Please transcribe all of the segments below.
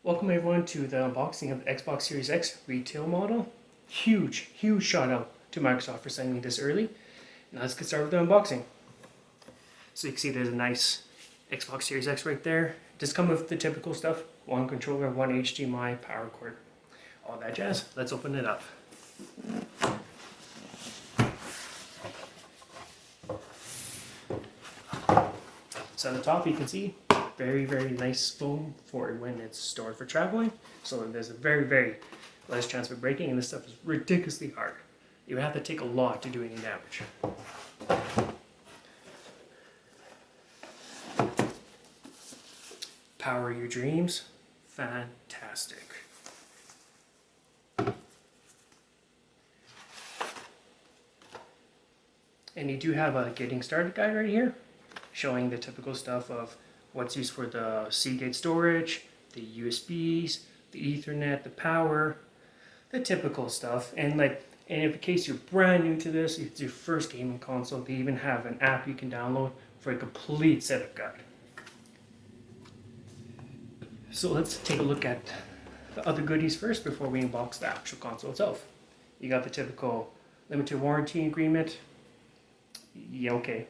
Welcome everyone to the unboxing of the Xbox Series X retail model. Huge shout out to Microsoft for sending me this early. Now let's get started with the unboxing. So you can see there's a nice Xbox Series X right there. Just come with the typical stuff, one controller, one HDMI, power cord, all that jazz. Let's open it up. So on the top you can see very nice foam for when it's stored for traveling. So there's a very less chance of breaking, and this stuff is ridiculously hard. You would have to take a lot to do any damage. Power your dreams. Fantastic. And you do have a getting started guide right here, showing the typical stuff of what's used for the Seagate storage, the USBs, the Ethernet, the power, the typical stuff. And in case you're brand new to this, if it's your first gaming console, they even have an app you can download for a complete setup guide. So let's take a look at the other goodies first before we unbox the actual console itself. You got the typical limited warranty agreement. Yeah, okay.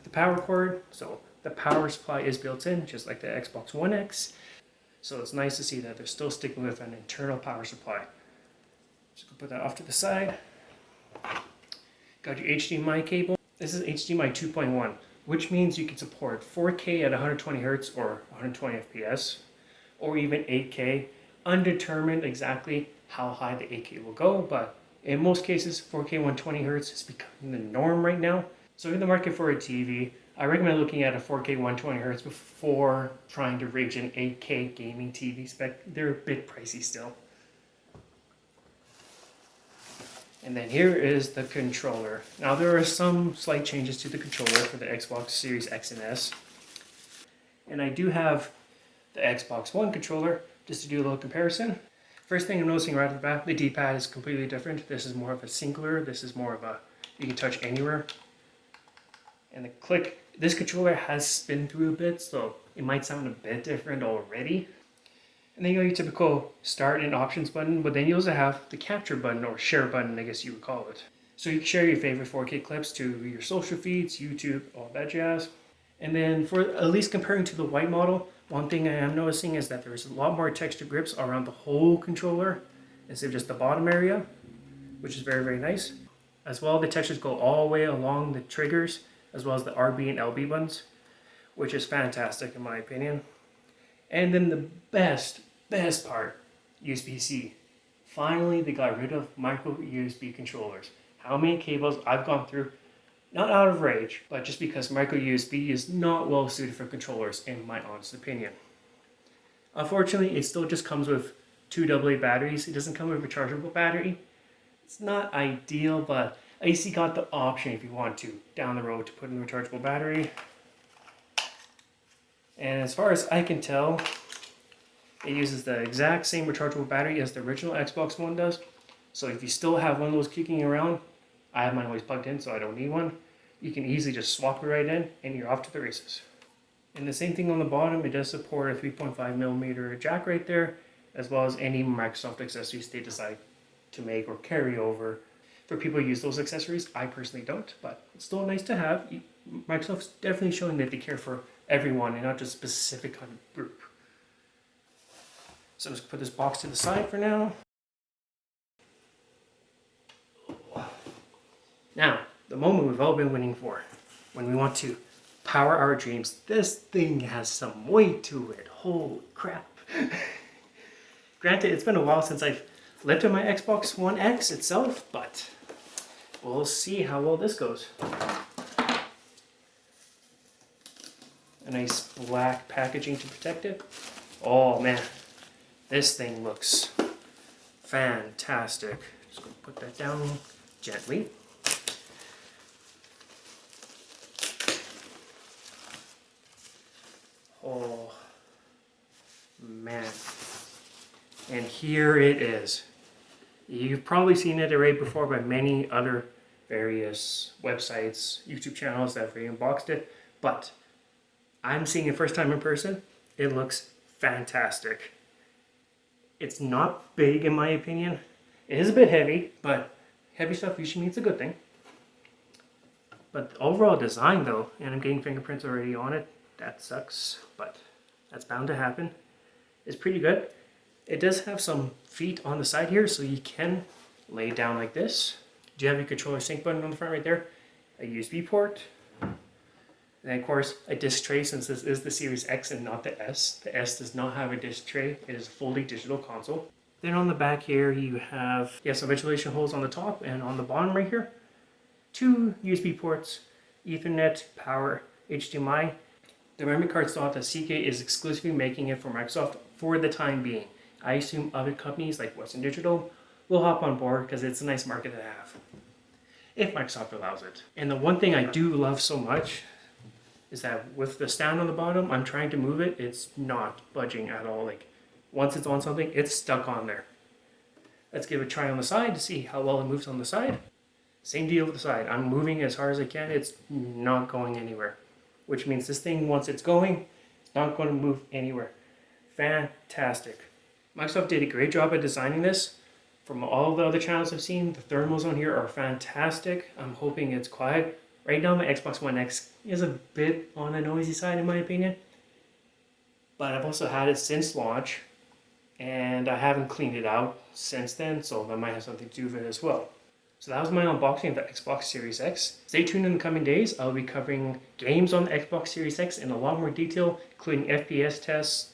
The power cord, so the power supply is built in, just like the Xbox One X. So it's nice to see that they're still sticking with an internal power supply. Just gonna put that off to the side. Got your HDMI cable. This is HDMI 2.1, which means you can support 4K at 120 Hz or 120 FPS, or even 8K. Undetermined exactly how high the 8K will go, but in most cases, 4K 120 Hz is becoming the norm right now. So in the market for a TV, I recommend looking at a 4K 120 Hz before trying to reach an 8K gaming TV spec. They're a bit pricey still. And then here is the controller. Now there are some slight changes to the controller for the Xbox Series X and S. And I do have the Xbox One controller just to do a little comparison. First thing I'm noticing right off the bat, the D-pad is completely different. This is more of a singular. This is more of a, you can touch anywhere. And the click, this controller has spin through a bit, so it might sound a bit different already. And then you got your typical start and options button, but then you also have the capture button, or share button, I guess you would call it. So you can share your favorite 4K clips to your social feeds, YouTube, all that jazz. And then for at least comparing to the white model, one thing I am noticing is that there's a lot more texture grips around the whole controller instead of just the bottom area, which is very nice. As well, the textures go all the way along the triggers, as well as the RB and LB buttons, which is fantastic in my opinion. And then the best part, USB-C. Finally, they got rid of micro USB controllers. How many cables I've gone through, not out of rage, but just because micro USB is not well suited for controllers in my honest opinion. Unfortunately, it still just comes with 2 AA batteries. It doesn't come with a rechargeable battery. It's not ideal, but at least you got the option if you want to, down the road, to put in a rechargeable battery. And as far as I can tell, it uses the exact same rechargeable battery as the original Xbox One does. So if you still have one of those kicking around, I have mine always plugged in, so I don't need one. You can easily just swap it right in, and you're off to the races. And the same thing on the bottom, it does support a 3.5mm jack right there, as well as any Microsoft accessories they decide to make or carry over. For people who use those accessories, I personally don't, but it's still nice to have. Microsoft's definitely showing that they care for everyone and not just a specific kind of group. So let's put this box to the side for now. Now, the moment we've all been waiting for, when we want to power our dreams. This thing has some weight to it. Holy crap. Granted, it's been a while since I've lifted my Xbox One X itself, but we'll see how well this goes. A nice black packaging to protect it. Oh man, this thing looks fantastic. Just gonna put that down gently. Oh man, and here it is. You've probably seen it already before by many other various websites, YouTube channels that have unboxed it, but I'm seeing it first time in person, It looks fantastic. It's not big in my opinion. It is a bit heavy, but heavy stuff usually means a good thing. But the overall design though, and I'm getting fingerprints already on it, that sucks, but that's bound to happen, is pretty good. It does have some feet on the side here, so you can lay it down like this. Do you have your controller sync button on the front right there? A USB port. And of course, a disc tray, since this is the Series X and not the S. The S does not have a disc tray. It is a fully digital console. Then on the back here, you have some ventilation holes on the top and on the bottom right here. 2 USB ports, Ethernet, power, HDMI. The memory card slot that CK is exclusively making it for Microsoft for the time being. I assume other companies like Western Digital will hop on board because it's a nice market to have, if Microsoft allows it. And the one thing I do love so much is that with the stand on the bottom, I'm trying to move it, it's not budging at all. Like, once it's on something, it's stuck on there. Let's give it a try on the side to see how well it moves on the side. Same deal with the side. I'm moving as hard as I can, it's not going anywhere. Which means this thing, once it's going, it's not going to move anywhere. Fantastic. Microsoft did a great job at designing this. From all the other channels I've seen, the thermals on here are fantastic. I'm hoping it's quiet. Right now my Xbox One X is a bit on the noisy side in my opinion. But I've also had it since launch, and I haven't cleaned it out since then, so that might have something to do with it as well. So that was my unboxing of the Xbox Series X. Stay tuned in the coming days. I'll be covering games on the Xbox Series X in a lot more detail, including FPS tests,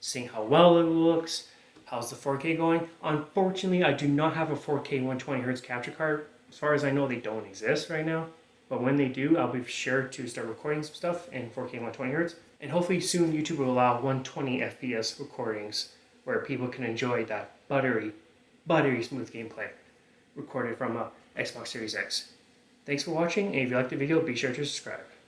seeing how well it looks, how's the 4K going. Unfortunately, I do not have a 4K 120Hz capture card. As far as I know, they don't exist right now. But when they do, I'll be sure to start recording some stuff in 4K 120Hz. And hopefully soon YouTube will allow 120 FPS recordings where people can enjoy that buttery smooth gameplay recorded from a Xbox Series X. Thanks for watching, and if you liked the video, be sure to subscribe.